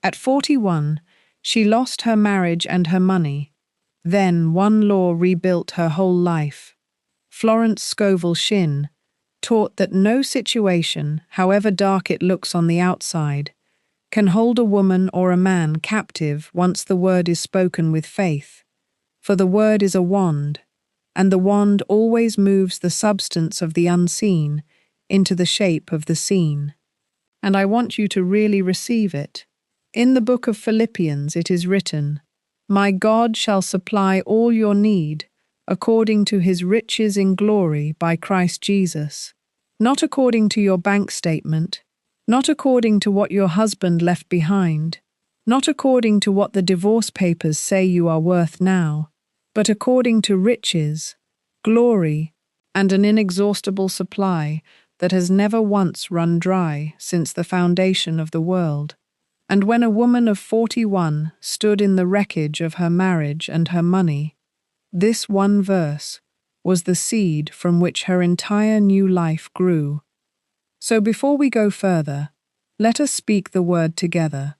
At 41, she lost her marriage and her money. Then one law rebuilt her whole life. Florence Scovel Shinn taught that no situation, however dark it looks on the outside, can hold a woman or a man captive once the word is spoken with faith. For the word is a wand, and the wand always moves the substance of the unseen into the shape of the seen. And I want you to really receive it. In the book of Philippians it is written, "My God shall supply all your need according to his riches in glory by Christ Jesus." Not according to your bank statement, not according to what your husband left behind, not according to what the divorce papers say you are worth now, but according to riches, glory, and an inexhaustible supply that has never once run dry since the foundation of the world. And when a woman of 41 stood in the wreckage of her marriage and her money, this one verse was the seed from which her entire new life grew. So before we go further, let us speak the word together,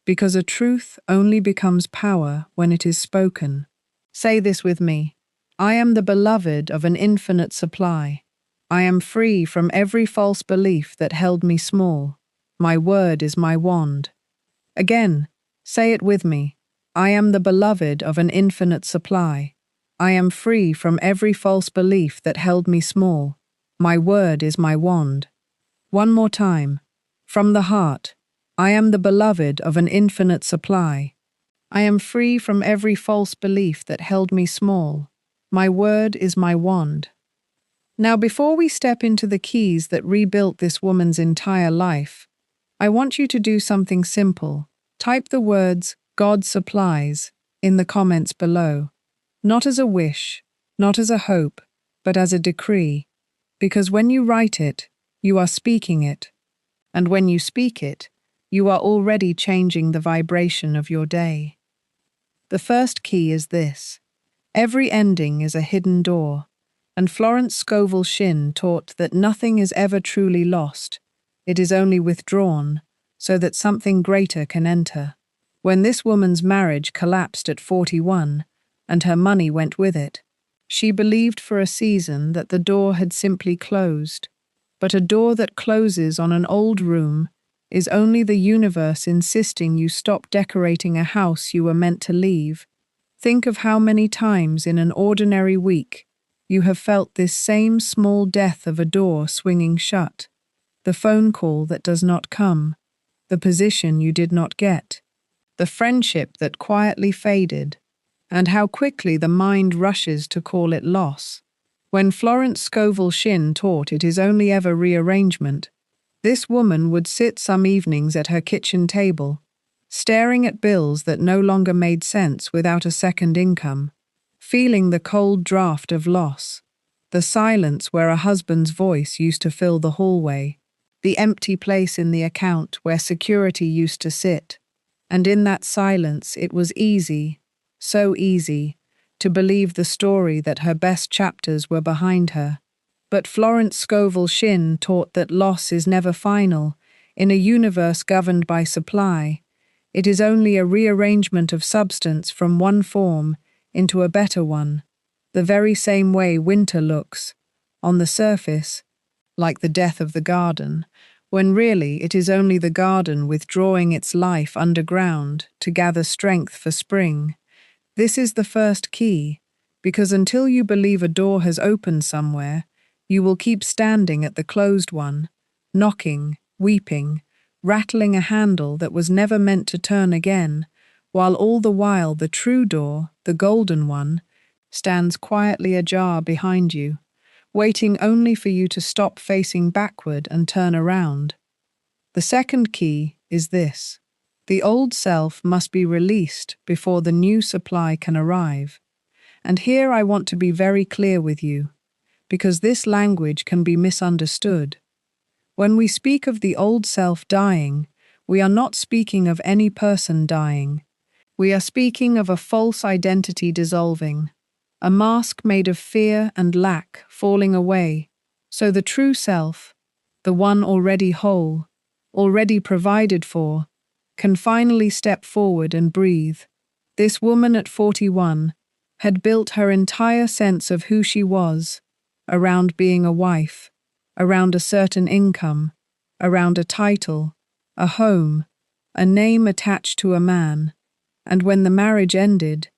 because a truth only becomes power when it is spoken. Say this with me. I am the beloved of an infinite supply. I am free from every false belief that held me small. My word is my wand. Again, say it with me. I am the beloved of an infinite supply. I am free from every false belief that held me small. My word is my wand. One more time. From the heart, I am the beloved of an infinite supply. I am free from every false belief that held me small. My word is my wand. Now, before we step into the keys that rebuilt this woman's entire life, I want you to do something simple. Type the words "God supplies" in the comments below. Not as a wish, not as a hope, but as a decree. Because when you write it, you are speaking it. And when you speak it, you are already changing the vibration of your day. The first key is this. Every ending is a hidden door, and Florence Scovel Shinn taught that nothing is ever truly lost. It is only withdrawn, so that something greater can enter. When this woman's marriage collapsed at 41, and her money went with it, she believed for a season that the door had simply closed. But a door that closes on an old room is only the universe insisting you stop decorating a house you were meant to leave. Think of how many times in an ordinary week you have felt this same small death of a door swinging shut, the phone call that does not come, the position you did not get, the friendship that quietly faded, and how quickly the mind rushes to call it loss. When Florence Scovel Shinn taught it is only ever rearrangement, this woman would sit some evenings at her kitchen table, staring at bills that no longer made sense without a second income, feeling the cold draft of loss, the silence where a husband's voice used to fill the hallway, the empty place in the account where security used to sit. And in that silence it was easy, so easy, to believe the story that her best chapters were behind her. But Florence Scovel Shinn taught that loss is never final. In a universe governed by supply, it is only a rearrangement of substance from one form into a better one, the very same way winter looks, on the surface, like the death of the garden, when really it is only the garden withdrawing its life underground to gather strength for spring. This is the first key, because until you believe a door has opened somewhere, you will keep standing at the closed one, knocking, weeping, rattling a handle that was never meant to turn again, while all the while the true door, the golden one, stands quietly ajar behind you, waiting only for you to stop facing backward and turn around. The second key is this. The old self must be released before the new supply can arrive. And here I want to be very clear with you, because this language can be misunderstood. When we speak of the old self dying, we are not speaking of any person dying. We are speaking of a false identity dissolving, a mask made of fear and lack falling away, so the true self, the one already whole, already provided for, can finally step forward and breathe. This woman at 41 had built her entire sense of who she was around being a wife, around a certain income, around a title, a home, a name attached to a man, and when the marriage ended,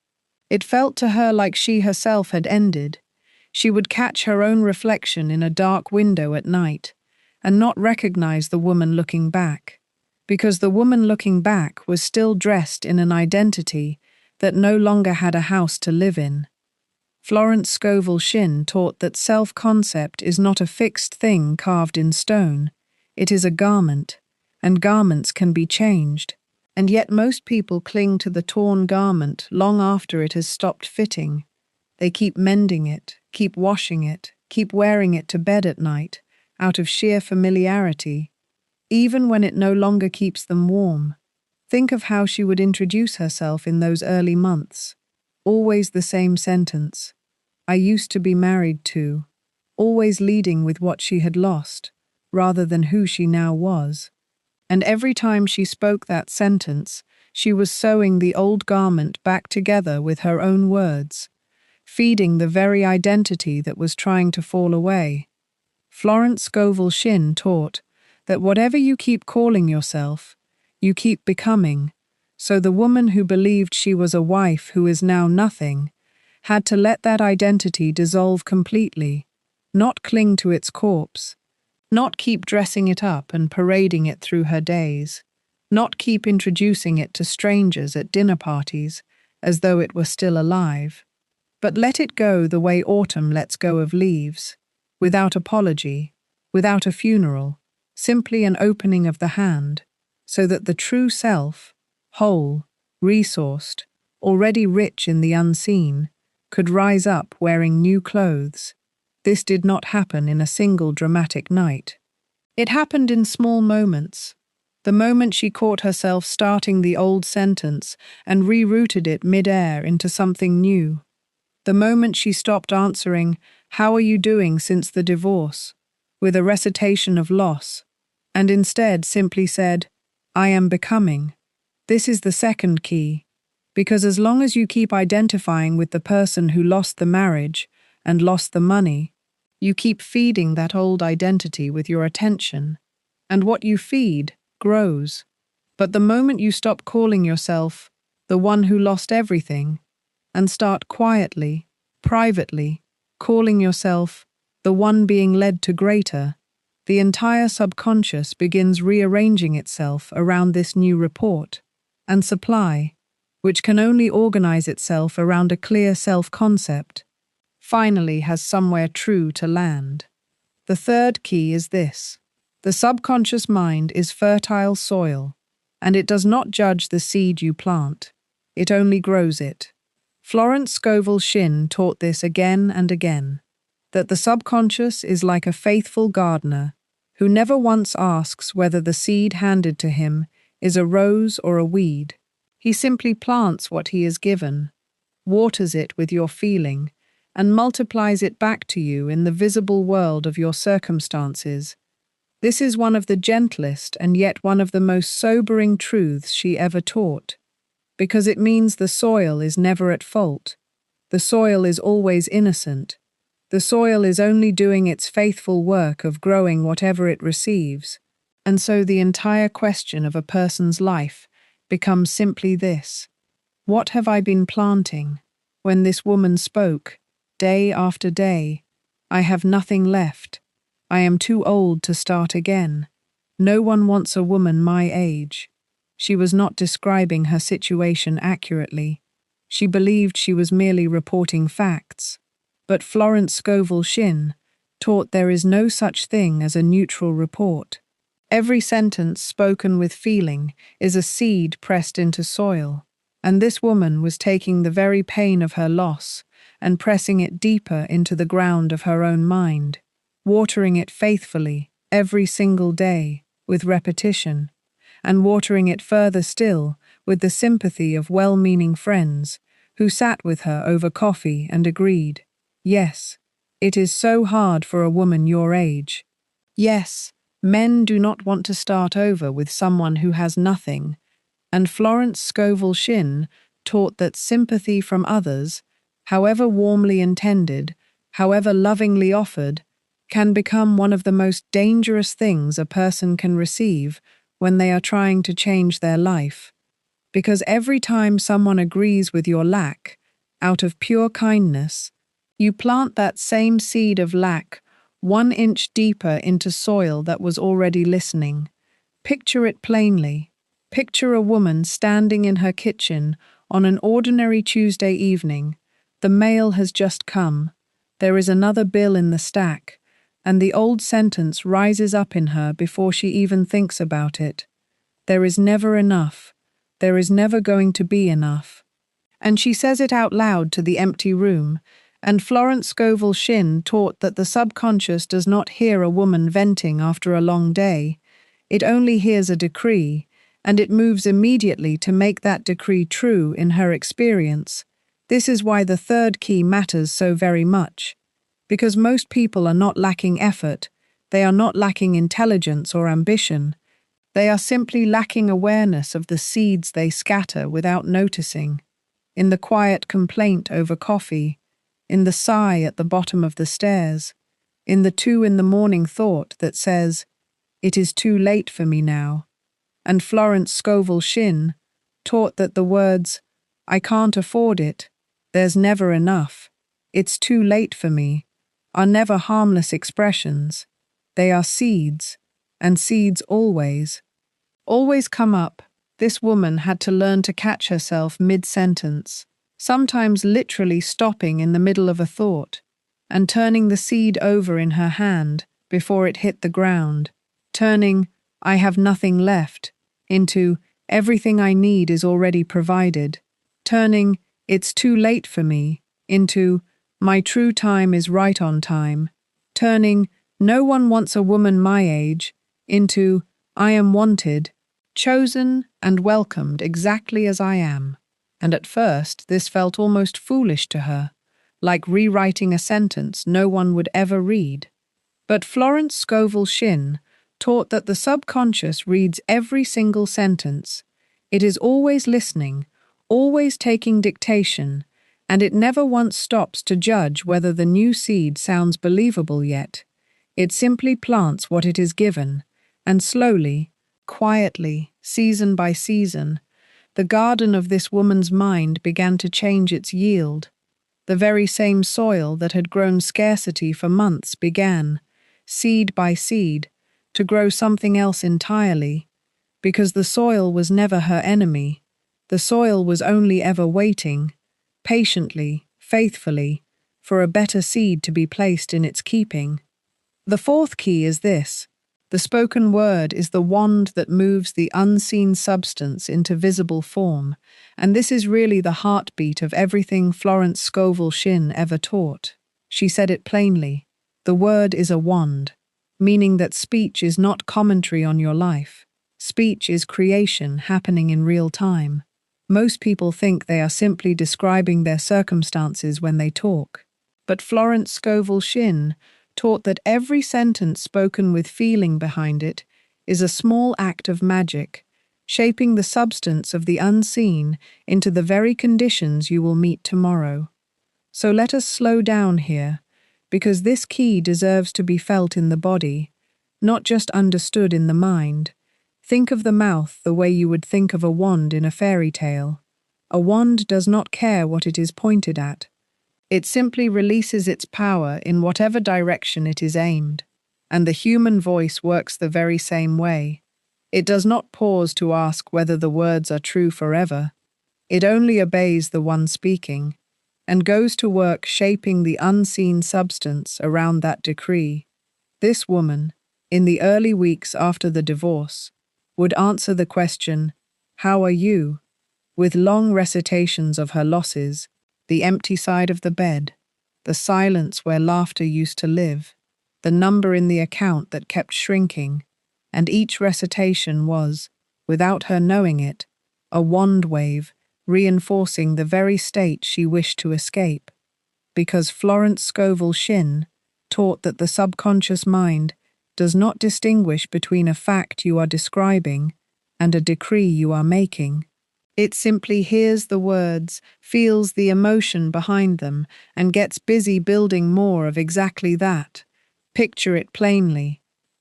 it felt to her like she herself had ended. She would catch her own reflection in a dark window at night and not recognize the woman looking back, because the woman looking back was still dressed in an identity that no longer had a house to live in. Florence Scovel Shinn taught that self-concept is not a fixed thing carved in stone. It is a garment, and garments can be changed. And yet most people cling to the torn garment long after it has stopped fitting. They keep mending it, keep washing it, keep wearing it to bed at night, out of sheer familiarity, even when it no longer keeps them warm. Think of how she would introduce herself in those early months. Always the same sentence. I used to be married to. Always leading with what she had lost, rather than who she now was. And every time she spoke that sentence, she was sewing the old garment back together with her own words, feeding the very identity that was trying to fall away. Florence Scovel Shinn taught that whatever you keep calling yourself, you keep becoming. So the woman who believed she was a wife who is now nothing had to let that identity dissolve completely, not cling to its corpse, not keep dressing it up and parading it through her days, not keep introducing it to strangers at dinner parties as though it were still alive, but let it go the way autumn lets go of leaves, without apology, without a funeral, simply an opening of the hand, so that the true self, whole, resourced, already rich in the unseen, could rise up wearing new clothes. This did not happen in a single dramatic night. It happened in small moments. The moment she caught herself starting the old sentence and rerouted it mid-air into something new. The moment she stopped answering, "How are you doing since the divorce?" with a recitation of loss, and instead simply said, "I am becoming." This is the second key, because as long as you keep identifying with the person who lost the marriage and lost the money, you keep feeding that old identity with your attention, and what you feed grows. But the moment you stop calling yourself the one who lost everything and start quietly, privately, calling yourself the one being led to greater, the entire subconscious begins rearranging itself around this new report and supply, which can only organize itself around a clear self-concept, finally has somewhere true to land. The third key is this. The subconscious mind is fertile soil, and it does not judge the seed you plant. It only grows it. Florence Scovel Shinn taught this again and again, that the subconscious is like a faithful gardener who never once asks whether the seed handed to him is a rose or a weed. He simply plants what he is given, waters it with your feeling, and multiplies it back to you in the visible world of your circumstances. This is one of the gentlest and yet one of the most sobering truths she ever taught, because it means the soil is never at fault. The soil is always innocent. The soil is only doing its faithful work of growing whatever it receives. And so the entire question of a person's life becomes simply this: what have I been planting? When this woman spoke, day after day, I have nothing left. I am too old to start again. No one wants a woman my age. She was not describing her situation accurately. She believed she was merely reporting facts. But Florence Scovel Shinn taught there is no such thing as a neutral report. Every sentence spoken with feeling is a seed pressed into soil, and this woman was taking the very pain of her loss and pressing it deeper into the ground of her own mind, watering it faithfully every single day with repetition, and watering it further still with the sympathy of well-meaning friends who sat with her over coffee and agreed, yes, it is so hard for a woman your age. Yes, men do not want to start over with someone who has nothing, And Florence Scovel Shinn taught that sympathy from others, however warmly intended, however lovingly offered, can become one of the most dangerous things a person can receive when they are trying to change their life. Because every time someone agrees with your lack, out of pure kindness, you plant that same seed of lack 1 inch deeper into soil that was already listening. Picture it plainly. Picture a woman standing in her kitchen on an ordinary Tuesday evening. The mail has just come. There is another bill in the stack, and the old sentence rises up in her before she even thinks about it. There is never enough. There is never going to be enough. And she says it out loud to the empty room, and Florence Scovel Shinn taught that the subconscious does not hear a woman venting after a long day. It only hears a decree, and it moves immediately to make that decree true in her experience. This is why the third key matters so very much. Because most people are not lacking effort, they are not lacking intelligence or ambition. They are simply lacking awareness of the seeds they scatter without noticing. In the quiet complaint over coffee, in the sigh at the bottom of the stairs, in the 2 a.m. thought that says, "It is too late for me now." And Florence Scovel Shinn taught that the words, "I can't afford it," "There's never enough," "It's too late for me," are never harmless expressions. They are seeds, and seeds always come up. This woman had to learn to catch herself mid-sentence, sometimes literally stopping in the middle of a thought, and turning the seed over in her hand before it hit the ground, turning "I have nothing left" into "everything I need is already provided," turning "it's too late for me" into "my true time is right on time," turning "no one wants a woman my age" into "I am wanted, chosen and welcomed exactly as I am." And at first this felt almost foolish to her, like rewriting a sentence no one would ever read. But Florence Scovel Shinn taught that the subconscious reads every single sentence. It is always listening, always taking dictation, and it never once stops to judge whether the new seed sounds believable yet. It simply plants what it is given, and slowly, quietly, season by season, the garden of this woman's mind began to change its yield. The very same soil that had grown scarcity for months began, seed by seed, to grow something else entirely, because the soil was never her enemy. The soil was only ever waiting, patiently, faithfully, for a better seed to be placed in its keeping. The fourth key is this: the spoken word is the wand that moves the unseen substance into visible form, and this is really the heartbeat of everything Florence Scovel Shinn ever taught. She said it plainly: the word is a wand, meaning that speech is not commentary on your life. Speech is creation happening in real time. Most people think they are simply describing their circumstances when they talk. But Florence Scovel Shinn taught that every sentence spoken with feeling behind it is a small act of magic, shaping the substance of the unseen into the very conditions you will meet tomorrow. So let us slow down here, because this key deserves to be felt in the body, not just understood in the mind. Think of the mouth the way you would think of a wand in a fairy tale. A wand does not care what it is pointed at. It simply releases its power in whatever direction it is aimed, and the human voice works the very same way. It does not pause to ask whether the words are true forever. It only obeys the one speaking, and goes to work shaping the unseen substance around that decree. This woman, in the early weeks after the divorce, would answer the question, "How are you?" with long recitations of her losses, the empty side of the bed, the silence where laughter used to live, the number in the account that kept shrinking, and each recitation was, without her knowing it, a wand wave reinforcing the very state she wished to escape. Because Florence Scovel Shinn taught that the subconscious mind does not distinguish between a fact you are describing and a decree you are making. It simply hears the words, feels the emotion behind them, and gets busy building more of exactly that. Picture it plainly.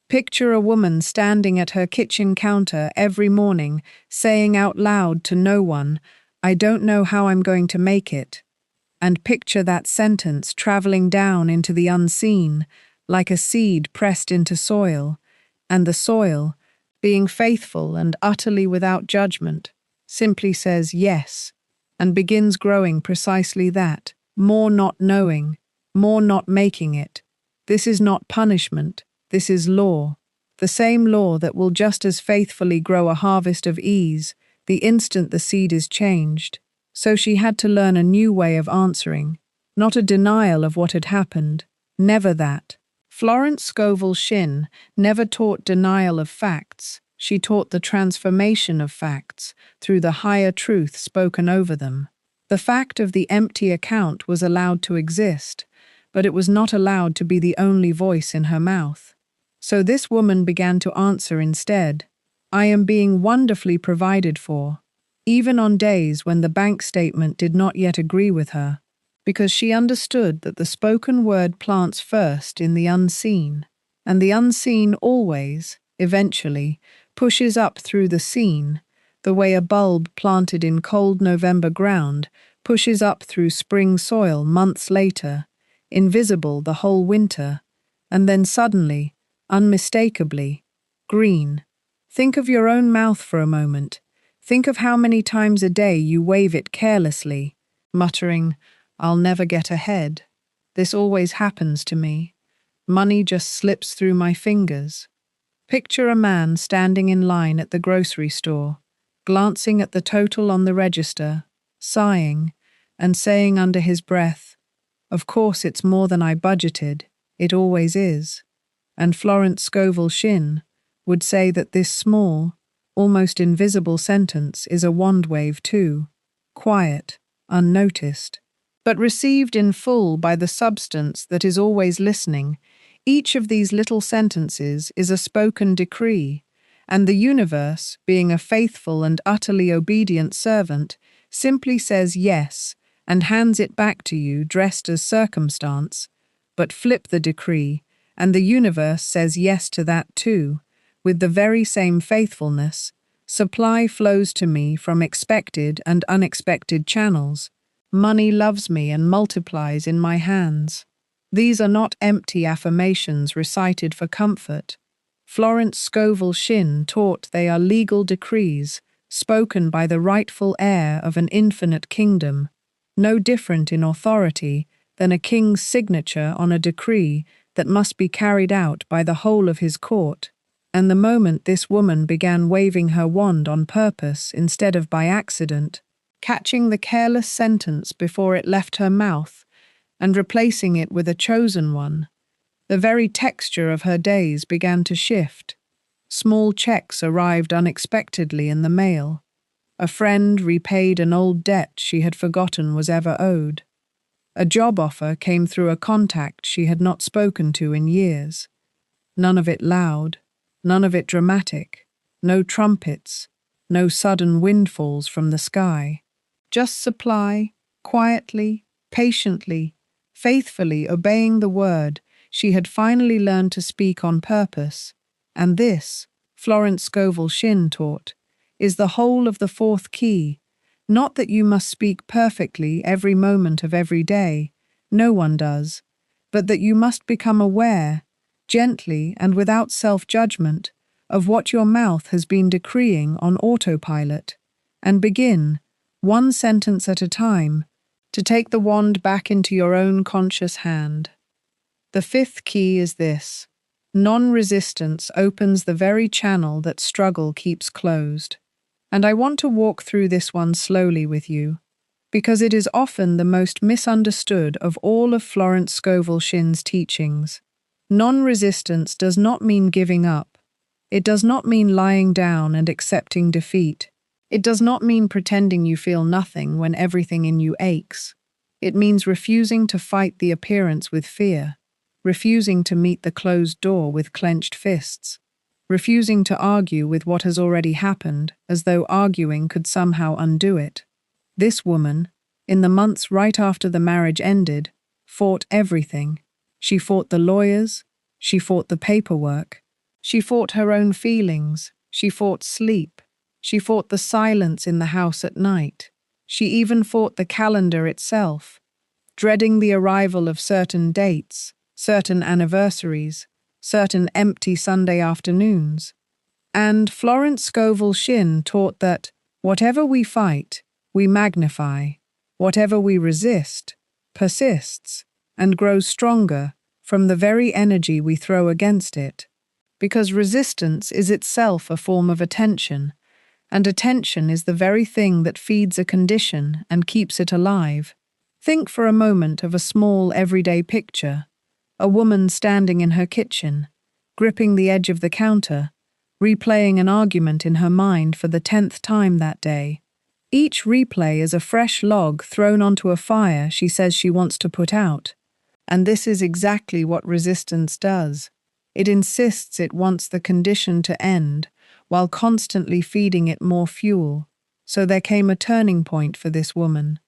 Picture a woman standing at her kitchen counter every morning, saying out loud to no one, "I don't know how I'm going to make it." And picture that sentence traveling down into the unseen, like a seed pressed into soil, and the soil, being faithful and utterly without judgment, simply says yes, and begins growing precisely that, more not knowing, more not making it. This is not punishment, this is law. The same law that will just as faithfully grow a harvest of ease the instant the seed is changed. So she had to learn a new way of answering, not a denial of what had happened, never that. Florence Scovel Shinn never taught denial of facts, she taught the transformation of facts through the higher truth spoken over them. The fact of the empty account was allowed to exist, but it was not allowed to be the only voice in her mouth. So this woman began to answer instead, "I am being wonderfully provided for," even on days when the bank statement did not yet agree with her, because she understood that the spoken word plants first in the unseen, and the unseen always, eventually, pushes up through the seen, the way a bulb planted in cold November ground pushes up through spring soil months later, invisible the whole winter, and then suddenly, unmistakably, green. Think of your own mouth for a moment. Think of how many times a day you wave it carelessly, muttering, "I'll never get ahead. This always happens to me. Money just slips through my fingers." Picture a man standing in line at the grocery store, glancing at the total on the register, sighing, and saying under his breath, "Of course it's more than I budgeted. It always is." And Florence Scovel Shinn would say that this small, almost invisible sentence is a wand wave too, quiet, unnoticed, but received in full by the substance that is always listening. Each of these little sentences is a spoken decree, and the universe, being a faithful and utterly obedient servant, simply says yes and hands it back to you dressed as circumstance. But flip the decree, and the universe says yes to that too, with the very same faithfulness. Supply flows to me from expected and unexpected channels. Money loves me and multiplies in my hands. These are not empty affirmations recited for comfort. Florence Scovel Shinn taught they are legal decrees, spoken by the rightful heir of an infinite kingdom, no different in authority than a king's signature on a decree that must be carried out by the whole of his court. And the moment this woman began waving her wand on purpose instead of by accident, catching the careless sentence before it left her mouth, and replacing it with a chosen one, the very texture of her days began to shift. Small checks arrived unexpectedly in the mail. A friend repaid an old debt she had forgotten was ever owed. A job offer came through a contact she had not spoken to in years. None of it loud, none of it dramatic, no trumpets, no sudden windfalls from the sky. Just supply, quietly, patiently, faithfully obeying the word she had finally learned to speak on purpose. And this, Florence Scovel Shinn taught, is the whole of the fourth key. Not that you must speak perfectly every moment of every day, no one does, but that you must become aware, gently and without self-judgment, of what your mouth has been decreeing on autopilot, and begin, one sentence at a time, to take the wand back into your own conscious hand. The fifth key is this: non-resistance opens the very channel that struggle keeps closed. And I want to walk through this one slowly with you, because it is often the most misunderstood of all of Florence Scovel Shinn's teachings. Non-resistance does not mean giving up. It does not mean lying down and accepting defeat. It does not mean pretending you feel nothing when everything in you aches. It means refusing to fight the appearance with fear, refusing to meet the closed door with clenched fists. refusing to argue with what has already happened, as though arguing could somehow undo it. This woman, in the months right after the marriage ended, fought everything. She fought the lawyers, she fought the paperwork, she fought her own feelings, she fought sleep, she fought the silence in the house at night. She even fought the calendar itself, dreading the arrival of certain dates, certain anniversaries, certain empty Sunday afternoons. And Florence Scovel Shinn taught that whatever we fight, we magnify, whatever we resist, persists, and grows stronger from the very energy we throw against it. Because resistance is itself a form of attention, and attention is the very thing that feeds a condition and keeps it alive. Think for a moment of a small everyday picture, a woman standing in her kitchen, gripping the edge of the counter, replaying an argument in her mind for the 10th time that day. Each replay is a fresh log thrown onto a fire she says she wants to put out. And this is exactly what resistance does. It insists it wants the condition to end, while constantly feeding it more fuel. So there came a turning point for this woman,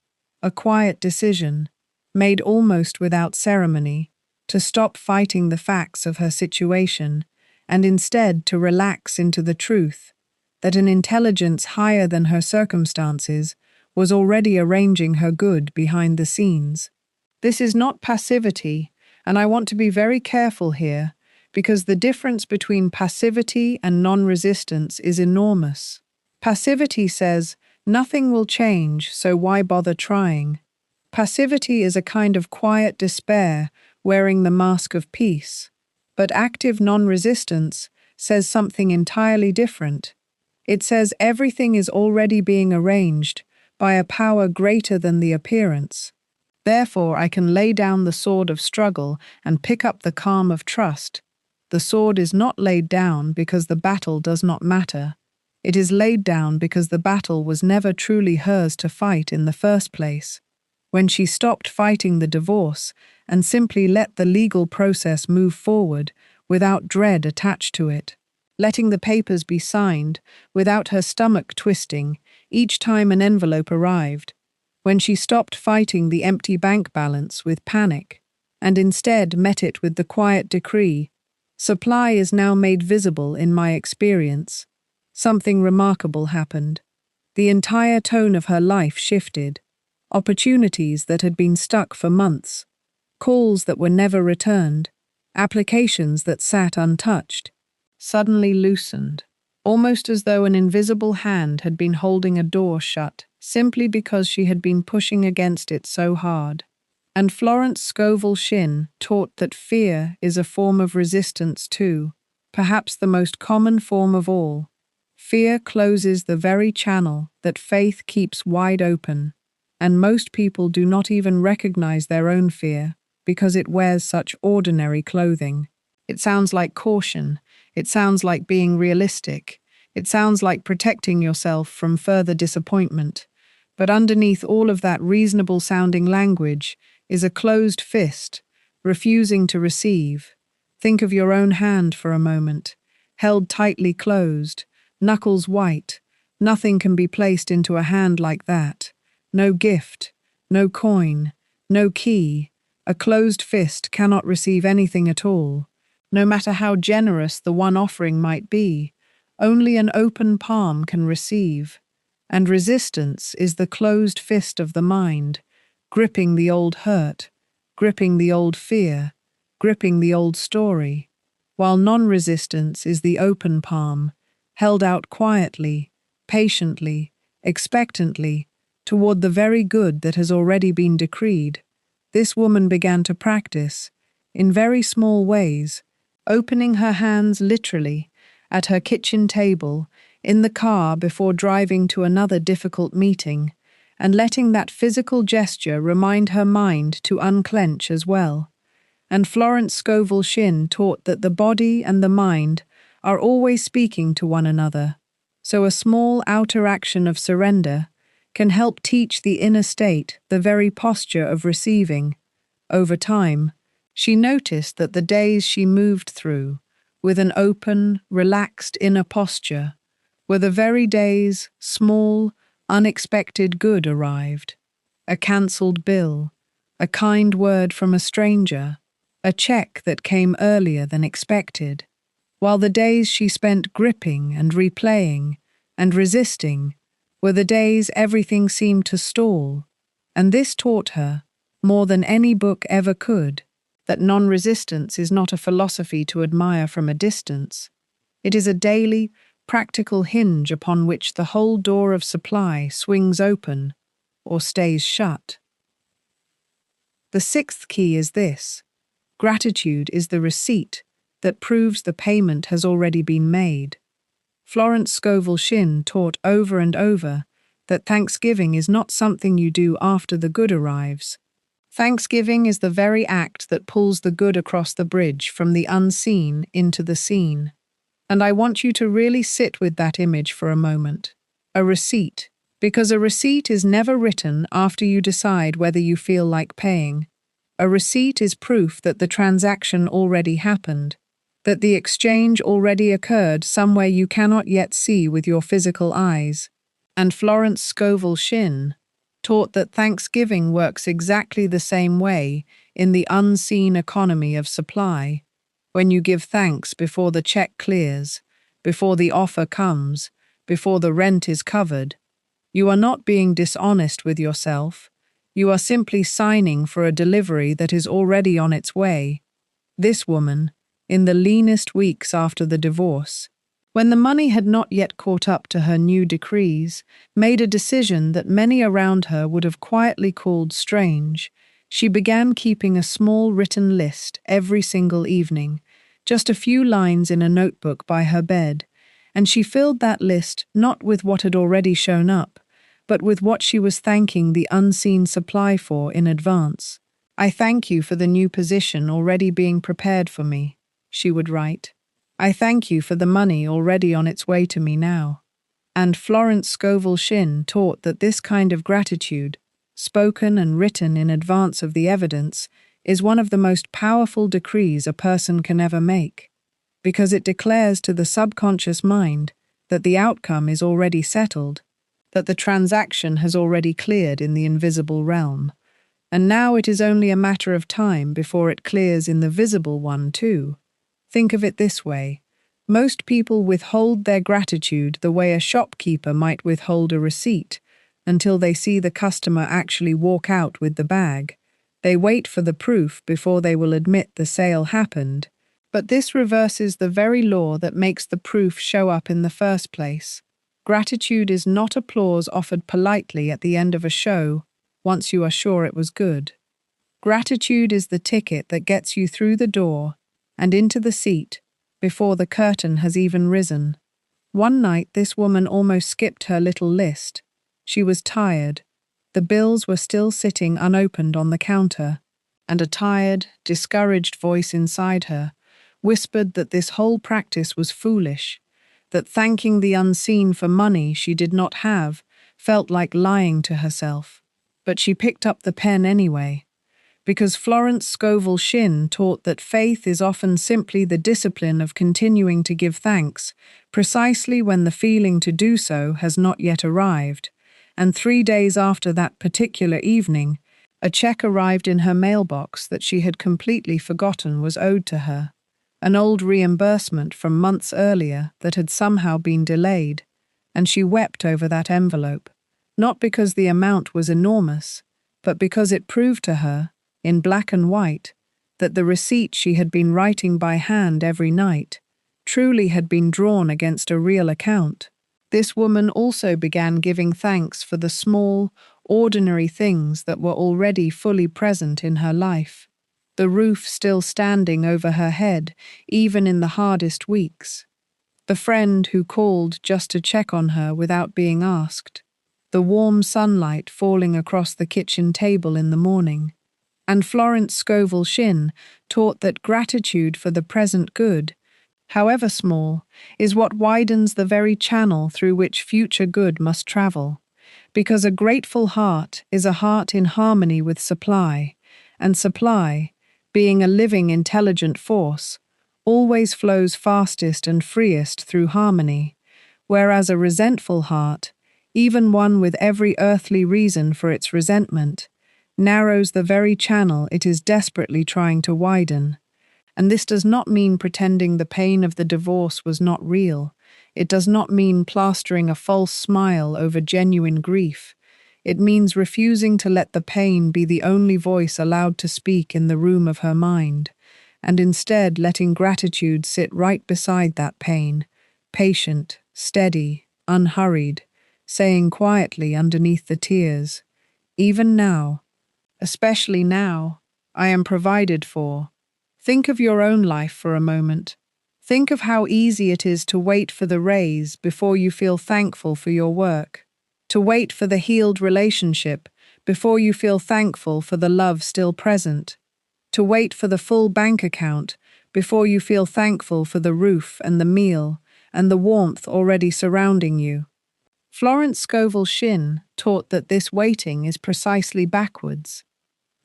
a quiet decision, made almost without ceremony, to stop fighting the facts of her situation and instead to relax into the truth that an intelligence higher than her circumstances was already arranging her good behind the scenes. This is not passivity, and I want to be very careful here, because the difference between passivity and non-resistance is enormous. Passivity says, nothing will change, so why bother trying? Passivity is a kind of quiet despair wearing the mask of peace. But active non-resistance says something entirely different. It says everything is already being arranged by a power greater than the appearance. Therefore, I can lay down the sword of struggle and pick up the calm of trust. The sword is not laid down because the battle does not matter. It is laid down because the battle was never truly hers to fight in the first place. When she stopped fighting the divorce and simply let the legal process move forward without dread attached to it, letting the papers be signed without her stomach twisting each time an envelope arrived, when she stopped fighting the empty bank balance with panic and instead met it with the quiet decree, supply is now made visible in my experience. Something remarkable happened. The entire tone of her life shifted. Opportunities that had been stuck for months, calls that were never returned, applications that sat untouched, suddenly loosened, almost as though an invisible hand had been holding a door shut, simply because she had been pushing against it so hard. And Florence Scovel Shinn taught that fear is a form of resistance too, perhaps the most common form of all. Fear closes the very channel that faith keeps wide open, and most people do not even recognize their own fear because it wears such ordinary clothing. It sounds like caution, it sounds like being realistic, it sounds like protecting yourself from further disappointment. But underneath all of that reasonable-sounding language is a closed fist, refusing to receive. Think of your own hand for a moment, held tightly closed, knuckles white. Nothing can be placed into a hand like that. No gift, no coin, no key. A closed fist cannot receive anything at all, no matter how generous the one offering might be. Only an open palm can receive. And resistance is the closed fist of the mind, gripping the old hurt, gripping the old fear, gripping the old story, while non-resistance is the open palm, held out quietly, patiently, expectantly, toward the very good that has already been decreed. This woman began to practice, in very small ways, opening her hands literally, at her kitchen table, in the car before driving to another difficult meeting, and letting that physical gesture remind her mind to unclench as well. And Florence Scovel Shinn taught that the body and the mind are always speaking to one another, so a small outer action of surrender can help teach the inner state the very posture of receiving. Over time, she noticed that the days she moved through, with an open, relaxed inner posture, were the very days small, unexpected good arrived. A cancelled bill, a kind word from a stranger, a check that came earlier than expected, while the days she spent gripping and replaying and resisting were the days everything seemed to stall, and this taught her, more than any book ever could, that non-resistance is not a philosophy to admire from a distance. It is a daily, practical hinge upon which the whole door of supply swings open or stays shut. The sixth key is this: gratitude is the receipt that proves the payment has already been made. Florence Scovel Shinn taught over and over that Thanksgiving is not something you do after the good arrives. Thanksgiving is the very act that pulls the good across the bridge from the unseen into the seen. And I want you to really sit with that image for a moment. A receipt. Because a receipt is never written after you decide whether you feel like paying. A receipt is proof that the transaction already happened, that the exchange already occurred somewhere you cannot yet see with your physical eyes. And Florence Scovel Shinn taught that Thanksgiving works exactly the same way in the unseen economy of supply. When you give thanks before the check clears, before the offer comes, before the rent is covered, you are not being dishonest with yourself. You are simply signing for a delivery that is already on its way. This woman, in the leanest weeks after the divorce, when the money had not yet caught up to her new decrees, made a decision that many around her would have quietly called strange. She began keeping a small written list every single evening, just a few lines in a notebook by her bed, and she filled that list not with what had already shown up, but with what she was thanking the unseen supply for in advance. "I thank you for the new position already being prepared for me," she would write. "I thank you for the money already on its way to me now." And Florence Scovel Shinn taught that this kind of gratitude, spoken and written in advance of the evidence, is one of the most powerful decrees a person can ever make, because it declares to the subconscious mind that the outcome is already settled, that the transaction has already cleared in the invisible realm, and now it is only a matter of time before it clears in the visible one too. Think of it this way. Most people withhold their gratitude the way a shopkeeper might withhold a receipt until they see the customer actually walk out with the bag. They wait for the proof before they will admit the sale happened. But this reverses the very law that makes the proof show up in the first place. Gratitude is not applause offered politely at the end of a show once you are sure it was good. Gratitude is the ticket that gets you through the door and into the seat before the curtain has even risen. One night this woman almost skipped her little list. She was tired. The bills were still sitting unopened on the counter, and a tired, discouraged voice inside her whispered that this whole practice was foolish, that thanking the unseen for money she did not have felt like lying to herself. But she picked up the pen anyway, because Florence Scovel Shinn taught that faith is often simply the discipline of continuing to give thanks, precisely when the feeling to do so has not yet arrived. And 3 days after that particular evening, a check arrived in her mailbox that she had completely forgotten was owed to her. An old reimbursement from months earlier that had somehow been delayed, and she wept over that envelope, not because the amount was enormous, but because it proved to her, in black and white, that the receipt she had been writing by hand every night truly had been drawn against a real account. This woman also began giving thanks for the small, ordinary things that were already fully present in her life. The roof still standing over her head, even in the hardest weeks. The friend who called just to check on her without being asked. The warm sunlight falling across the kitchen table in the morning. And Florence Scovel Shinn taught that gratitude for the present good, however small, is what widens the very channel through which future good must travel. Because a grateful heart is a heart in harmony with supply, and supply, being a living, intelligent force, always flows fastest and freest through harmony, whereas a resentful heart, even one with every earthly reason for its resentment, narrows the very channel it is desperately trying to widen. And this does not mean pretending the pain of the divorce was not real. It does not mean plastering a false smile over genuine grief. It means refusing to let the pain be the only voice allowed to speak in the room of her mind, and instead letting gratitude sit right beside that pain, patient, steady, unhurried, saying quietly underneath the tears, "Even now, especially now, I am provided for." Think of your own life for a moment. Think of how easy it is to wait for the raise before you feel thankful for your work, to wait for the healed relationship before you feel thankful for the love still present, to wait for the full bank account before you feel thankful for the roof and the meal and the warmth already surrounding you. Florence Scovel Shinn taught that this waiting is precisely backwards,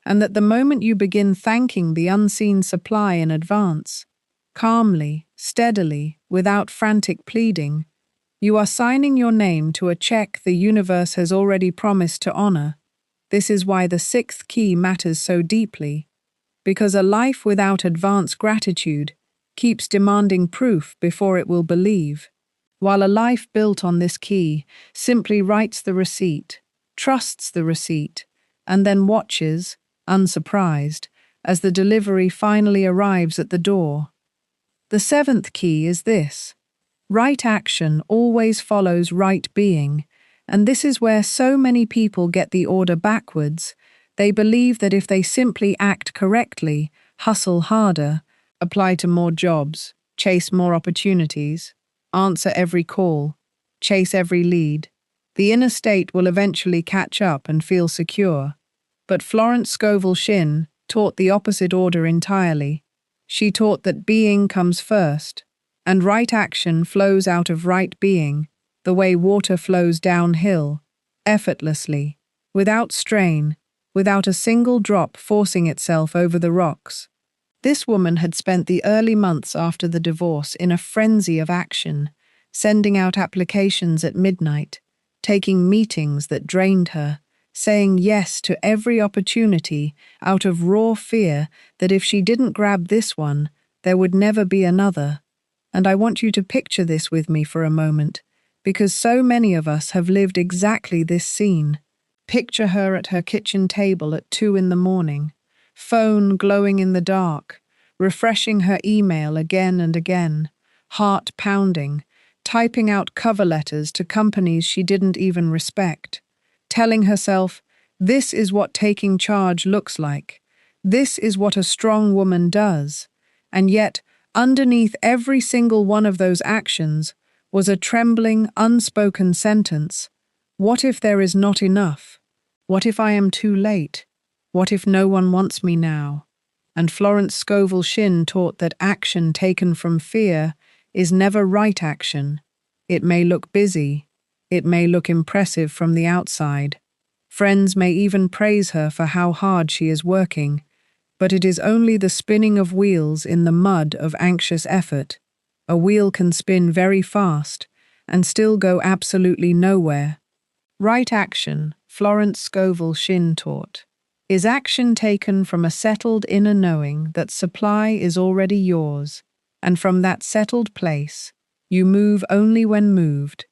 and that the moment you begin thanking the unseen supply in advance, calmly, steadily, without frantic pleading, you are signing your name to a check the universe has already promised to honor. This is why the sixth key matters so deeply, because a life without advance gratitude keeps demanding proof before it will believe, while a life built on this key simply writes the receipt, trusts the receipt, and then watches, unsurprised, as the delivery finally arrives at the door. The seventh key is this: right action always follows right being, and this is where so many people get the order backwards. They believe that if they simply act correctly, hustle harder, apply to more jobs, chase more opportunities, answer every call, chase every lead, the inner state will eventually catch up and feel secure. But Florence Scovel Shinn taught the opposite order entirely. She taught that being comes first, and right action flows out of right being, the way water flows downhill, effortlessly, without strain, without a single drop forcing itself over the rocks. This woman had spent the early months after the divorce in a frenzy of action, sending out applications at midnight, taking meetings that drained her, saying yes to every opportunity out of raw fear that if she didn't grab this one, there would never be another. And I want you to picture this with me for a moment, because so many of us have lived exactly this scene. Picture her at her kitchen table at 2 a.m, phone glowing in the dark, refreshing her email again and again, heart pounding, typing out cover letters to companies she didn't even respect, telling herself, "This is what taking charge looks like. This is what a strong woman does." And yet, underneath every single one of those actions was a trembling, unspoken sentence: what if there is not enough? What if I am too late? What if no one wants me now? And Florence Scovel Shinn taught that action taken from fear is never right action. It may look busy. It may look impressive from the outside. Friends may even praise her for how hard she is working, but it is only the spinning of wheels in the mud of anxious effort. A wheel can spin very fast and still go absolutely nowhere. Right action, Florence Scovel Shinn taught, is action taken from a settled inner knowing that supply is already yours, and from that settled place, you move only when moved.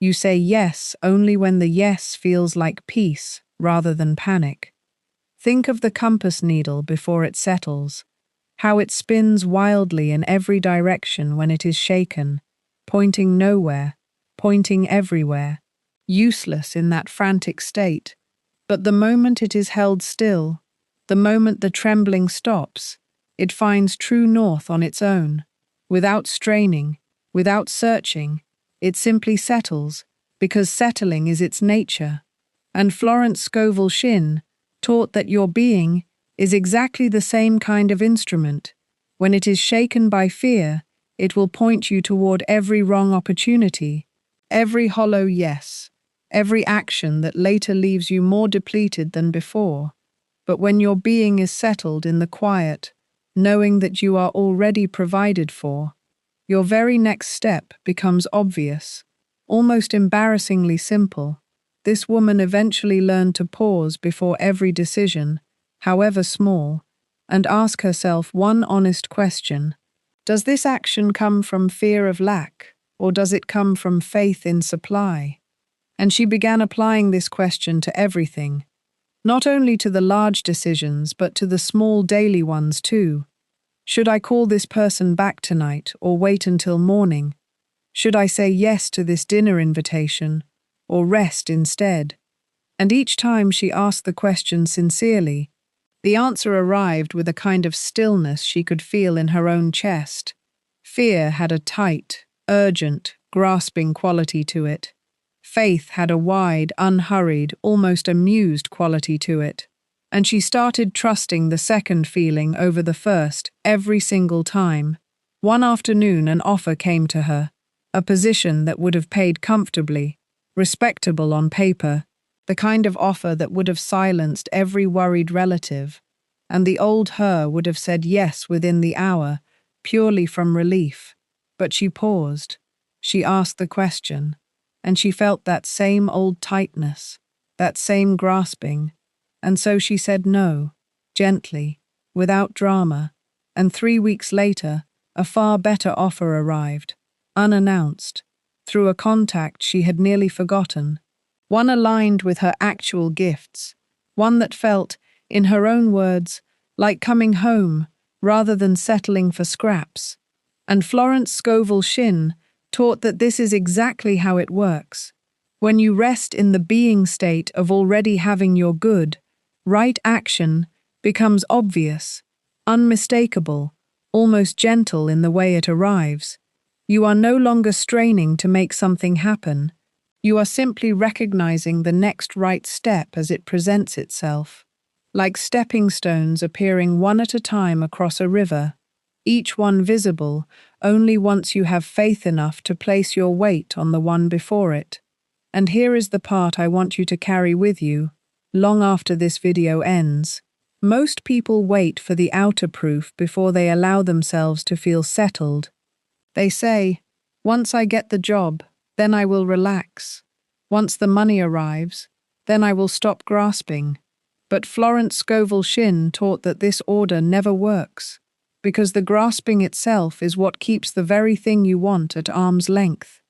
You say yes only when the yes feels like peace rather than panic. Think of the compass needle before it settles, how it spins wildly in every direction when it is shaken, pointing nowhere, pointing everywhere, useless in that frantic state. But the moment it is held still, the moment the trembling stops, it finds true north on its own, without straining, without searching. It simply settles, because settling is its nature. And Florence Scovel Shinn taught that your being is exactly the same kind of instrument. When it is shaken by fear, it will point you toward every wrong opportunity, every hollow yes, every action that later leaves you more depleted than before. But when your being is settled in the quiet, knowing that you are already provided for, your very next step becomes obvious, almost embarrassingly simple. This woman eventually learned to pause before every decision, however small, and ask herself one honest question. Does this action come from fear of lack, or does it come from faith in supply? And she began applying this question to everything, not only to the large decisions, but to the small daily ones too. Should I call this person back tonight or wait until morning? Should I say yes to this dinner invitation or rest instead? And each time she asked the question sincerely, the answer arrived with a kind of stillness she could feel in her own chest. Fear had a tight, urgent, grasping quality to it. Faith had a wide, unhurried, almost amused quality to it. And she started trusting the second feeling over the first every single time. One afternoon an offer came to her, a position that would have paid comfortably, respectable on paper, the kind of offer that would have silenced every worried relative, and the old her would have said yes within the hour, purely from relief. But she paused, she asked the question, and she felt that same old tightness, that same grasping. And so she said no, gently, without drama, and 3 weeks later, a far better offer arrived, unannounced, through a contact she had nearly forgotten, one aligned with her actual gifts, one that felt, in her own words, like coming home rather than settling for scraps. And Florence Scovel Shinn taught that this is exactly how it works. When you rest in the being state of already having your good, right action becomes obvious, unmistakable, almost gentle in the way it arrives. You are no longer straining to make something happen. You are simply recognizing the next right step as it presents itself, like stepping stones appearing one at a time across a river, each one visible only once you have faith enough to place your weight on the one before it. And here is the part I want you to carry with you, long after this video ends. Most people wait for the outer proof before they allow themselves to feel settled. They say, once I get the job, then I will relax. Once the money arrives, then I will stop grasping. But Florence Scovel Shinn taught that this order never works, because the grasping itself is what keeps the very thing you want at arm's length.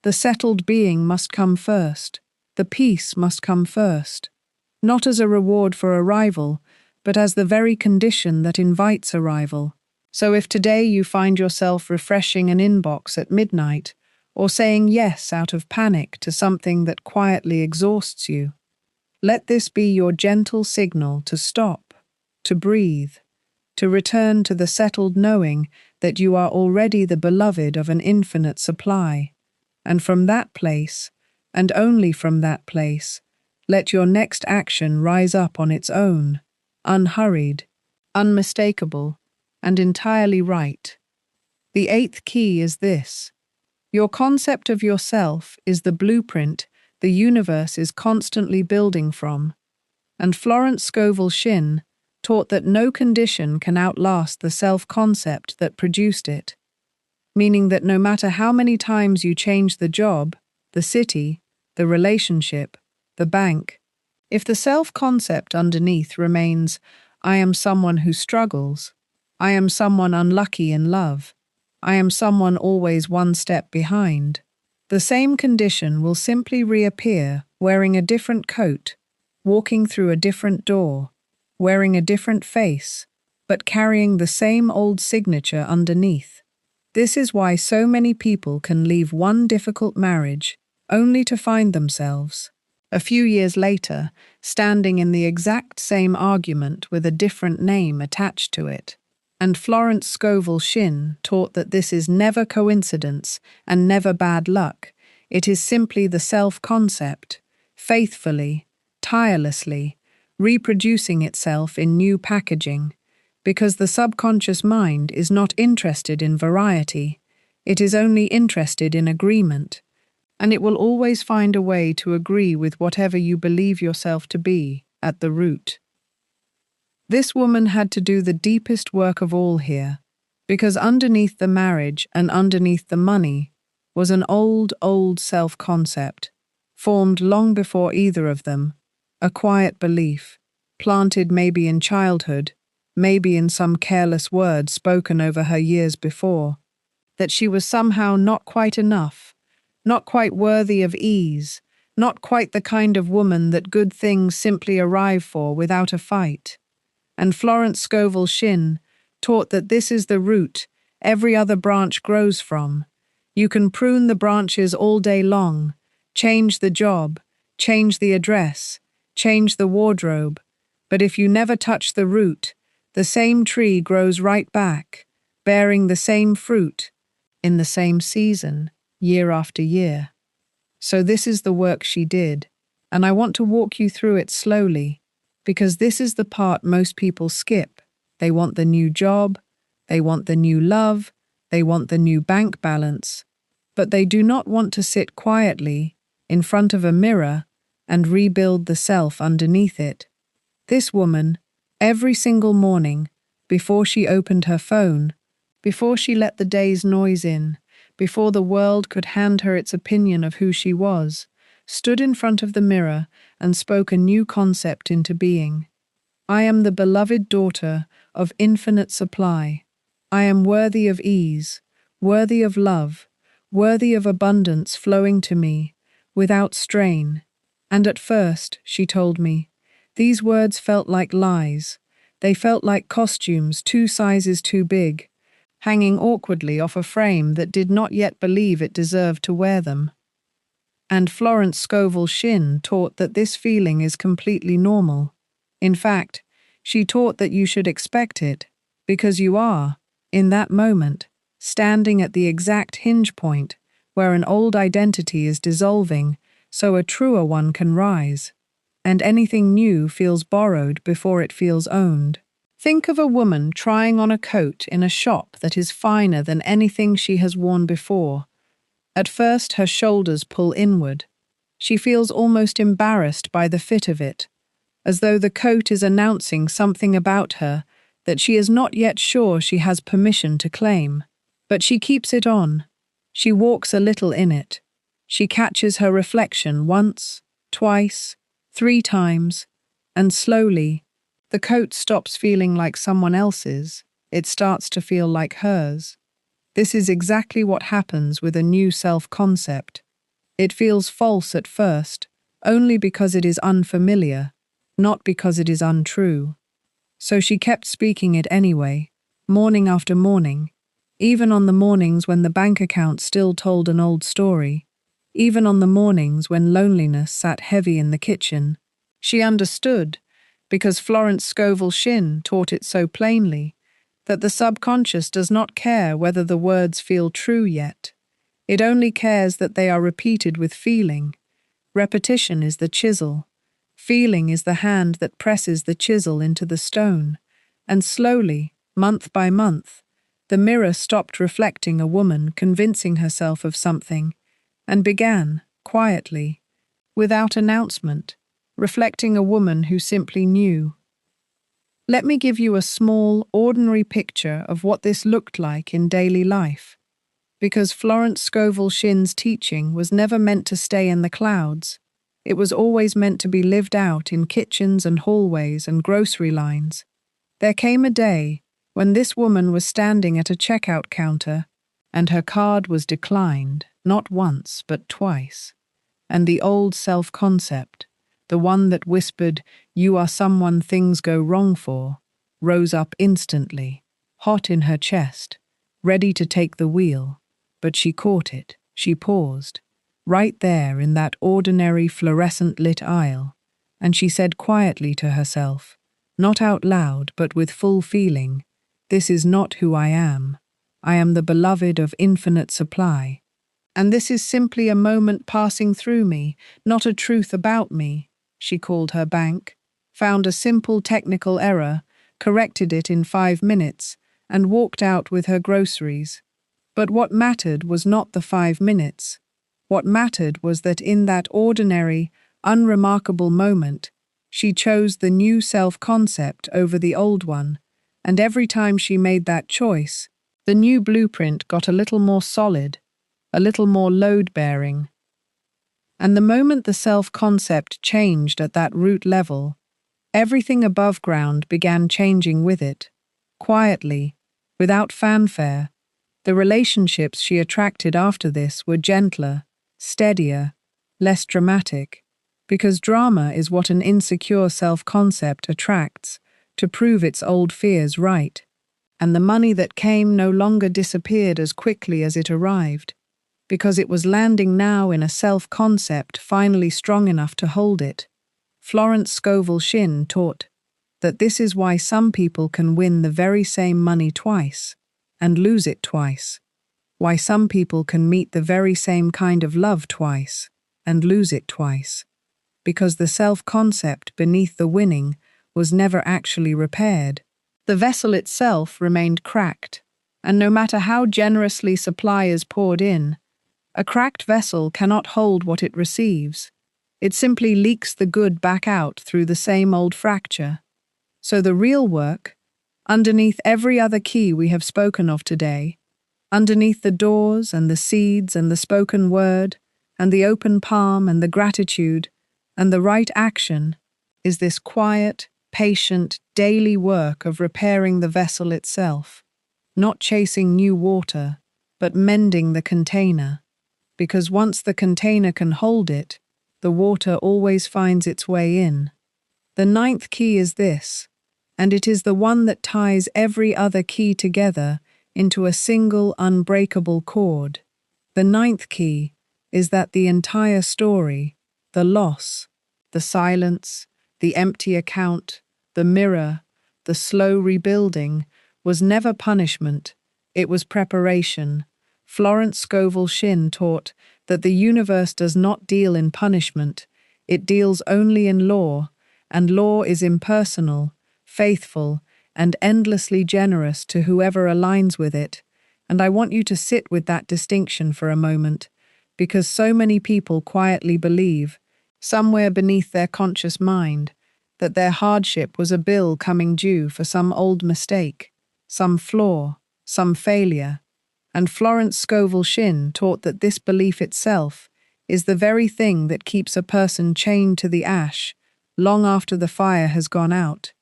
The settled being must come first. The peace must come first. Not as a reward for arrival, but as the very condition that invites arrival. So if today you find yourself refreshing an inbox at midnight, or saying yes out of panic to something that quietly exhausts you, let this be your gentle signal to stop, to breathe, to return to the settled knowing that you are already the beloved of an infinite supply. And from that place, and only from that place, let your next action rise up on its own, unhurried, unmistakable, and entirely right. The eighth key is this: your concept of yourself is the blueprint the universe is constantly building from. And Florence Scovel Shinn taught that no condition can outlast the self-concept that produced it, meaning that no matter how many times you change the job, the city, the relationship, the bank, if the self-concept underneath remains, I am someone who struggles, I am someone unlucky in love, I am someone always one step behind, the same condition will simply reappear wearing a different coat, walking through a different door, wearing a different face, but carrying the same old signature underneath. This is why so many people can leave one difficult marriage only to find themselves, a few years later, standing in the exact same argument with a different name attached to it. And Florence Scovel Shinn taught that this is never coincidence and never bad luck. It is simply the self-concept, faithfully, tirelessly, reproducing itself in new packaging, because the subconscious mind is not interested in variety, it is only interested in agreement, and it will always find a way to agree with whatever you believe yourself to be at the root. This woman had to do the deepest work of all here, because underneath the marriage and underneath the money was an old self-concept, formed long before either of them, a quiet belief, planted maybe in childhood, maybe in some careless words spoken over her years before, that she was somehow not quite enough, not quite worthy of ease, not quite the kind of woman that good things simply arrive for without a fight. And Florence Scovel Shinn taught that this is the root every other branch grows from. You can prune the branches all day long, change the job, change the address, change the wardrobe, but if you never touch the root, the same tree grows right back, bearing the same fruit, in the same season, year after year. So this is the work she did, and I want to walk you through it slowly, because this is the part most people skip. They want the new job, they want the new love, they want the new bank balance, but they do not want to sit quietly in front of a mirror and rebuild the self underneath it. This woman, every single morning, before she opened her phone, before she let the day's noise in, before the world could hand her its opinion of who she was, stood in front of the mirror and spoke a new concept into being. I am the beloved daughter of infinite supply. I am worthy of ease, worthy of love, worthy of abundance flowing to me, without strain. And at first, she told me, these words felt like lies. They felt like costumes 2 sizes too big, hanging awkwardly off a frame that did not yet believe it deserved to wear them. And Florence Scovel Shinn taught that this feeling is completely normal. In fact, she taught that you should expect it, because you are, in that moment, standing at the exact hinge point where an old identity is dissolving so a truer one can rise, and anything new feels borrowed before it feels owned. Think of a woman trying on a coat in a shop that is finer than anything she has worn before. At first, her shoulders pull inward. She feels almost embarrassed by the fit of it, as though the coat is announcing something about her that she is not yet sure she has permission to claim. But she keeps it on. She walks a little in it. She catches her reflection once, twice, 3 times, and slowly, the coat stops feeling like someone else's. It starts to feel like hers. This is exactly what happens with a new self-concept. It feels false at first, only because it is unfamiliar, not because it is untrue. So she kept speaking it anyway, morning after morning, even on the mornings when the bank account still told an old story, even on the mornings when loneliness sat heavy in the kitchen. She understood, because Florence Scovel Shinn taught it so plainly, that the subconscious does not care whether the words feel true yet. It only cares that they are repeated with feeling. Repetition is the chisel. Feeling is the hand that presses the chisel into the stone. And slowly, month by month, the mirror stopped reflecting a woman convincing herself of something and began, quietly, without announcement, reflecting a woman who simply knew. Let me give you a small, ordinary picture of what this looked like in daily life. Because Florence Scovel Shinn's teaching was never meant to stay in the clouds. It was always meant to be lived out in kitchens and hallways and grocery lines. There came a day when this woman was standing at a checkout counter and her card was declined, not once but twice. And the old self-concept, the one that whispered, "You are someone things go wrong for," rose up instantly, hot in her chest, ready to take the wheel. But she caught it, she paused, right there in that ordinary fluorescent-lit aisle, and she said quietly to herself, not out loud but with full feeling, "This is not who I am. I am the beloved of infinite supply. And this is simply a moment passing through me, not a truth about me." She called her bank, found a simple technical error, corrected it in 5 minutes, and walked out with her groceries. But what mattered was not the 5 minutes. What mattered was that in that ordinary, unremarkable moment, She chose the new self-concept over the old one, and every time she made that choice, the new blueprint got a little more solid, a little more load-bearing. And the moment the self-concept changed at that root level, everything above ground began changing with it. Quietly, without fanfare, the relationships she attracted after this were gentler, steadier, less dramatic, because drama is what an insecure self-concept attracts to prove its old fears right. And the money that came no longer disappeared as quickly as it arrived, because it was landing now in a self-concept finally strong enough to hold it. Florence Scovel Shinn taught that this is why some people can win the very same money twice and lose it twice, why some people can meet the very same kind of love twice and lose it twice, because the self-concept beneath the winning was never actually repaired. The vessel itself remained cracked, and no matter how generously supply is poured in, a cracked vessel cannot hold what it receives. It simply leaks the good back out through the same old fracture. So the real work, underneath every other key we have spoken of today, underneath the doors and the seeds and the spoken word and the open palm and the gratitude and the right action, is this quiet, patient, daily work of repairing the vessel itself, not chasing new water, but mending the container. Because once the container can hold it, the water always finds its way in. The ninth key is this, and it is the one that ties every other key together into a single unbreakable cord. The ninth key is that the entire story, the loss, the silence, the empty account, the mirror, the slow rebuilding, was never punishment, it was preparation. Florence Scovel Shinn taught that the universe does not deal in punishment, it deals only in law, and law is impersonal, faithful, and endlessly generous to whoever aligns with it. And I want you to sit with that distinction for a moment, because so many people quietly believe, somewhere beneath their conscious mind, that their hardship was a bill coming due for some old mistake, some flaw, some failure. And Florence Scovel Shinn taught that this belief itself is the very thing that keeps a person chained to the ash long after the fire has gone out.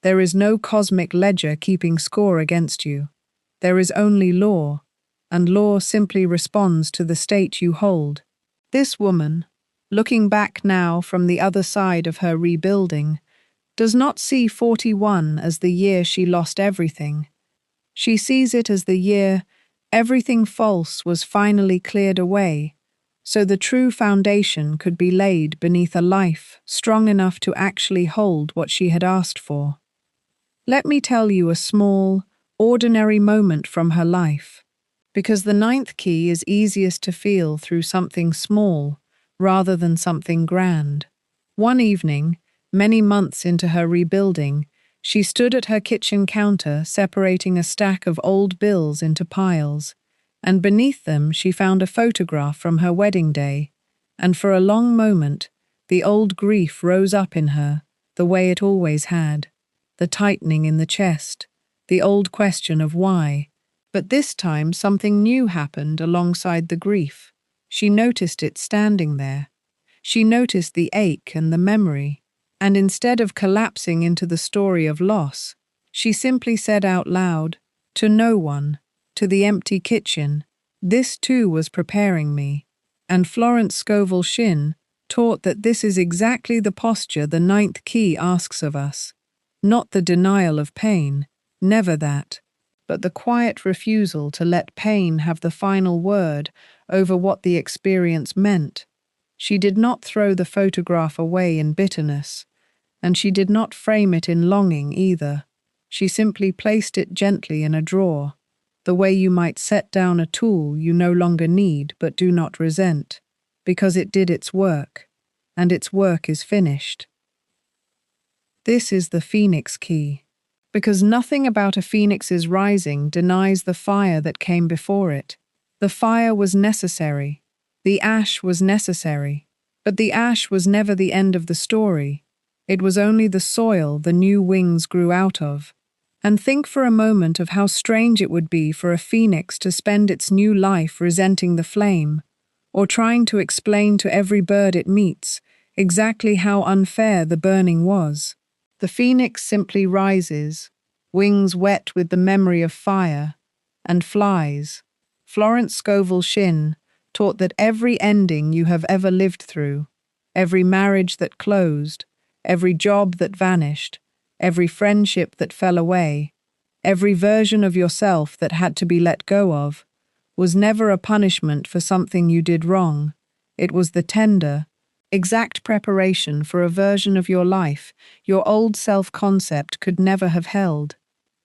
There is no cosmic ledger keeping score against you. There is only law, and law simply responds to the state you hold. This woman, looking back now from the other side of her rebuilding, does not see 41 as the year she lost everything. She sees it as the year everything false was finally cleared away, so the true foundation could be laid beneath a life strong enough to actually hold what she had asked for. Let me tell you a small, ordinary moment from her life, because the ninth key is easiest to feel through something small rather than something grand. One evening, many months into her rebuilding, she stood at her kitchen counter separating a stack of old bills into piles, and beneath them she found a photograph from her wedding day, and for a long moment the old grief rose up in her, the way it always had, the tightening in the chest, the old question of why. But this time something new happened alongside the grief. She noticed it standing there. She noticed the ache and the memory, and instead of collapsing into the story of loss, she simply said out loud, to no one, to the empty kitchen, this too was preparing me. And Florence Scovel Shinn taught that this is exactly the posture the ninth key asks of us. Not the denial of pain, never that, but the quiet refusal to let pain have the final word over what the experience meant. She did not throw the photograph away in bitterness, and she did not frame it in longing either. She simply placed it gently in a drawer, the way you might set down a tool you no longer need but do not resent, because it did its work, and its work is finished. This is the Phoenix key, because nothing about a phoenix's rising denies the fire that came before it. The fire was necessary, the ash was necessary, but the ash was never the end of the story. It was only the soil the new wings grew out of. And think for a moment of how strange it would be for a phoenix to spend its new life resenting the flame, or trying to explain to every bird it meets exactly how unfair the burning was. The phoenix simply rises, wings wet with the memory of fire, and flies. Florence Scovel Shinn taught that every ending you have ever lived through, every marriage that closed, every job that vanished, every friendship that fell away, every version of yourself that had to be let go of, was never a punishment for something you did wrong. It was the tender, exact preparation for a version of your life your old self-concept could never have held.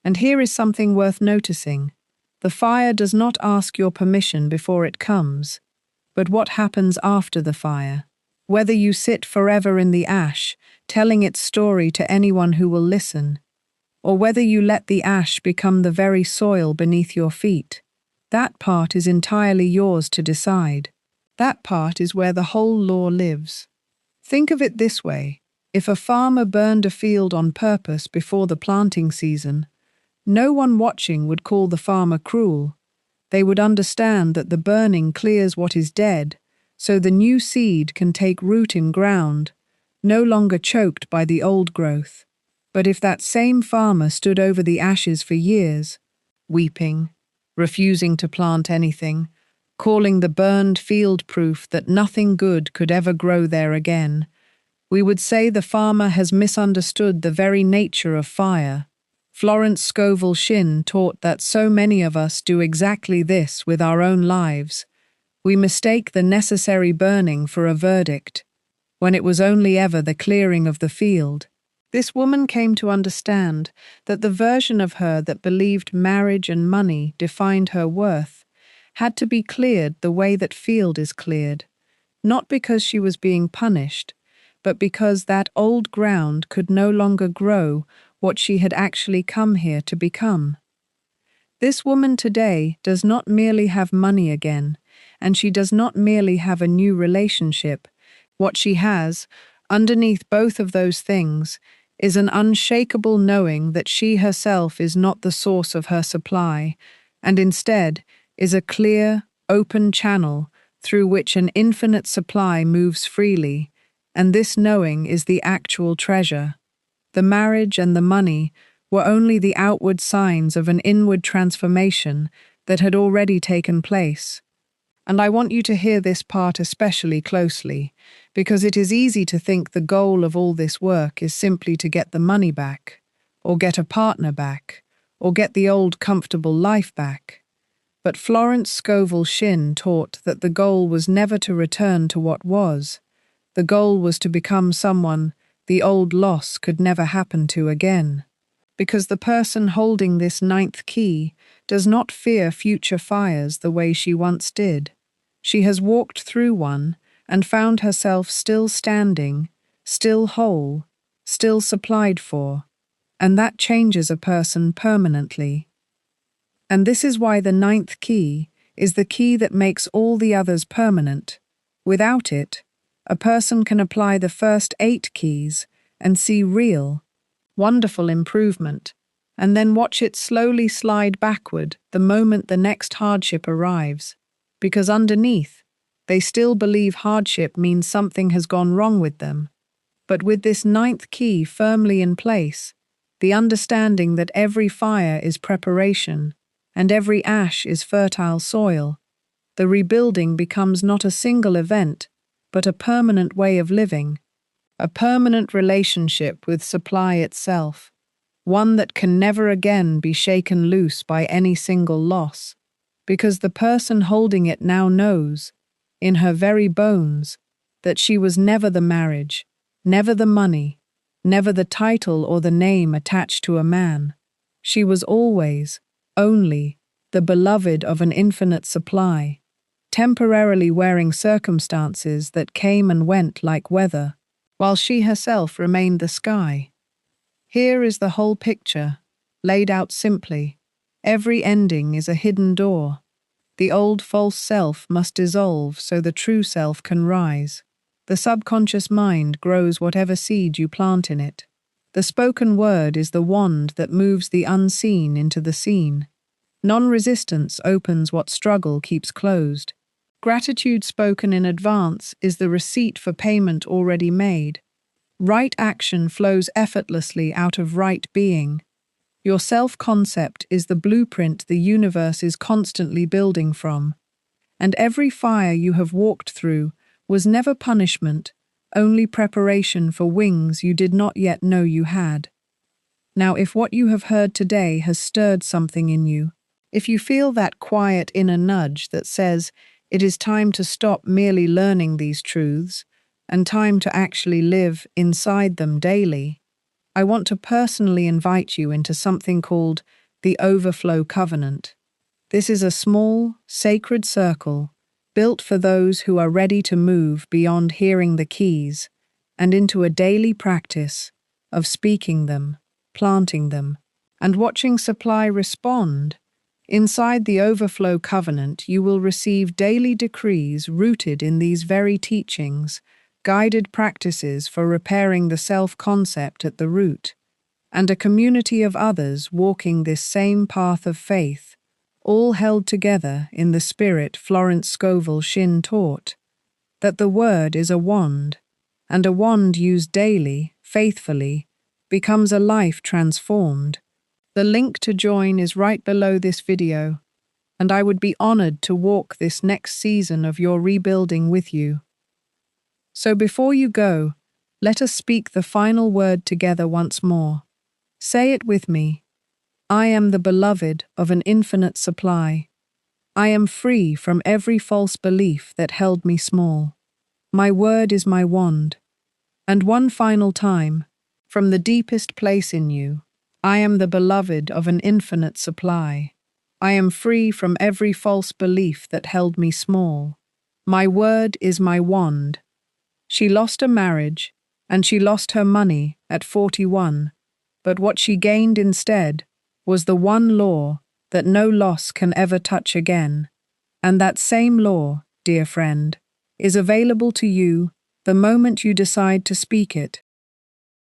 And here is something worth noticing. The fire does not ask your permission before it comes, but what happens after the fire. Whether you sit forever in the ash, telling its story to anyone who will listen, or whether you let the ash become the very soil beneath your feet, that part is entirely yours to decide. That part is where the whole law lives. Think of it this way. If a farmer burned a field on purpose before the planting season, no one watching would call the farmer cruel. They would understand that the burning clears what is dead, so the new seed can take root in ground, no longer choked by the old growth. But if that same farmer stood over the ashes for years, weeping, refusing to plant anything, calling the burned field proof that nothing good could ever grow there again, we would say the farmer has misunderstood the very nature of fire. Florence Scovel Shinn taught that so many of us do exactly this with our own lives. We mistake the necessary burning for a verdict, when it was only ever the clearing of the field. This woman came to understand that the version of her that believed marriage and money defined her worth had to be cleared the way that field is cleared, not because she was being punished, but because that old ground could no longer grow what she had actually come here to become. This woman today does not merely have money again, and she does not merely have a new relationship. What she has, underneath both of those things, is an unshakable knowing that she herself is not the source of her supply, and instead is a clear, open channel through which an infinite supply moves freely, and this knowing is the actual treasure. The marriage and the money were only the outward signs of an inward transformation that had already taken place. And I want you to hear this part especially closely, because it is easy to think the goal of all this work is simply to get the money back, or get a partner back, or get the old comfortable life back. But Florence Scovel Shinn taught that the goal was never to return to what was. The goal was to become someone the old loss could never happen to again. Because the person holding this ninth key does not fear future fires the way she once did. She has walked through one and found herself still standing, still whole, still supplied for, and that changes a person permanently. And this is why the ninth key is the key that makes all the others permanent. Without it, a person can apply the first 8 keys and see real, wonderful improvement, and then watch it slowly slide backward the moment the next hardship arrives, because underneath, they still believe hardship means something has gone wrong with them. But with this ninth key firmly in place, the understanding that every fire is preparation, and every ash is fertile soil, the rebuilding becomes not a single event, but a permanent way of living, a permanent relationship with supply itself, one that can never again be shaken loose by any single loss, because the person holding it now knows, in her very bones, that she was never the marriage, never the money, never the title or the name attached to a man. She was always, only, the beloved of an infinite supply, temporarily wearing circumstances that came and went like weather, while she herself remained the sky. Here is the whole picture, laid out simply. Every ending is a hidden door. The old false self must dissolve so the true self can rise. The subconscious mind grows whatever seed you plant in it. The spoken word is the wand that moves the unseen into the seen. Non-resistance opens what struggle keeps closed. Gratitude spoken in advance is the receipt for payment already made. Right action flows effortlessly out of right being. Your self-concept is the blueprint the universe is constantly building from. And every fire you have walked through was never punishment, only preparation for wings you did not yet know you had. Now, if what you have heard today has stirred something in you, if you feel that quiet inner nudge that says it is time to stop merely learning these truths and time to actually live inside them daily, I want to personally invite you into something called the Overflow Covenant. This is a small, sacred circle built for those who are ready to move beyond hearing the keys and into a daily practice of speaking them, planting them, and watching supply respond. Inside the Overflow Covenant, you will receive daily decrees rooted in these very teachings, guided practices for repairing the self-concept at the root, and a community of others walking this same path of faith, all held together in the spirit Florence Scovel Shinn taught, that the word is a wand, and a wand used daily, faithfully, becomes a life transformed. The link to join is right below this video, and I would be honored to walk this next season of your rebuilding with you. So before you go, let us speak the final word together once more. Say it with me. I am the beloved of an infinite supply. I am free from every false belief that held me small. My word is my wand. And one final time, from the deepest place in you, I am the beloved of an infinite supply. I am free from every false belief that held me small. My word is my wand. She lost a marriage, and she lost her money at 41, but what she gained instead was the one law that no loss can ever touch again. And that same law, dear friend, is available to you the moment you decide to speak it.